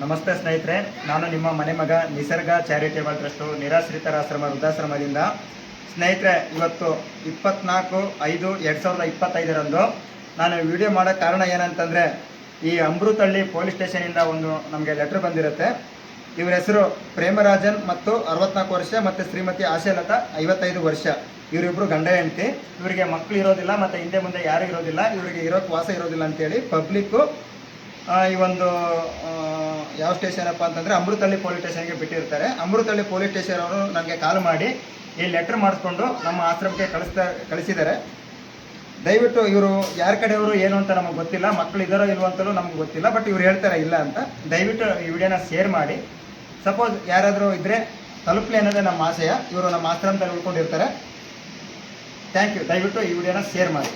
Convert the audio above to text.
ನಮಸ್ತೆ ಸ್ನೇಹಿತರೆ, ನಾನು ನಿಮ್ಮ ಮನೆ ಮಗ ನಿಸರ್ಗ ಚಾರಿಟೇಬಲ್ ಟ್ರಸ್ಟು ನಿರಾಶ್ರಿತರ ಆಶ್ರಮ ವೃದ್ಧಾಶ್ರಮದಿಂದ. ಸ್ನೇಹಿತರೆ, ಇವತ್ತು 24/5/2025 ನಾನು ವಿಡಿಯೋ ಮಾಡೋ ಕಾರಣ ಏನಂತಂದರೆ, ಈ ಅಮೃತಹಳ್ಳಿ ಪೊಲೀಸ್ ಸ್ಟೇಷನಿಂದ ಒಂದು ನಮಗೆ ಲೆಟ್ರ್ ಬಂದಿರುತ್ತೆ. ಇವರ ಹೆಸರು ಪ್ರೇಮರಾಜನ್ ಮತ್ತು 64 ವರ್ಷ ಮತ್ತು ಶ್ರೀಮತಿ ಆಶಾಲತಾ 55 ವರ್ಷ. ಇವರಿಬ್ಬರು ಗಂಡ ಹೆಂಡತಿ. ಇವರಿಗೆ ಮಕ್ಕಳು ಇರೋದಿಲ್ಲ ಮತ್ತು ಹಿಂದೆ ಮುಂದೆ ಯಾರೂ ಇರೋದಿಲ್ಲ. ಇವರಿಗೆ ಇರೋಕ್ಕೆ ವಾಸ ಇರೋದಿಲ್ಲ ಅಂತೇಳಿ ಪಬ್ಲಿಕ್ಕು ಈ ಒಂದು ಯಾವ ಸ್ಟೇಷನ್ ಅಪ್ಪ ಅಂತಂದರೆ ಅಮೃತಹಳ್ಳಿ ಪೊಲೀಸ್ ಸ್ಟೇಷನ್ಗೆ ಬಿಟ್ಟಿರ್ತಾರೆ. ಅಮೃತಹಳ್ಳಿ ಪೊಲೀಸ್ ಸ್ಟೇಷನ್ ಅವರು ನನಗೆ ಕಾಲ್ ಮಾಡಿ ಈ ಲೆಟ್ರ್ ಮಾಡಿಸ್ಕೊಂಡು ನಮ್ಮ ಆಶ್ರಮಕ್ಕೆ ಕಳಿಸಿದ್ದಾರೆ. ದಯವಿಟ್ಟು ಇವರು ಯಾರ ಕಡೆಯವರು ಏನು ಅಂತ ನಮಗೆ ಗೊತ್ತಿಲ್ಲ, ಮಕ್ಕಳು ಇದ್ದಾರೋ ಇಲ್ವೋ ಅಂತಲೂ ನಮ್ಗೆ ಗೊತ್ತಿಲ್ಲ. ಬಟ್ ಇವ್ರು ಹೇಳ್ತಾರೆ ಇಲ್ಲ ಅಂತ. ದಯವಿಟ್ಟು ಈ ವಿಡಿಯೋನ ಶೇರ್ ಮಾಡಿ. ಸಪೋಸ್ ಯಾರಾದರೂ ಇದ್ದರೆ ತಲುಪಲಿ ಅನ್ನೋದೇ ನಮ್ಮ ಆಶಯ. ಇವರು ನಮ್ಮ ಆಶ್ರಮದಲ್ಲಿ ಉಳ್ಕೊಂಡಿರ್ತಾರೆ. Thank you. ದಯವಿಟ್ಟು ಈ ವಿಡಿಯೋನ ಶೇರ್ ಮಾಡಿ.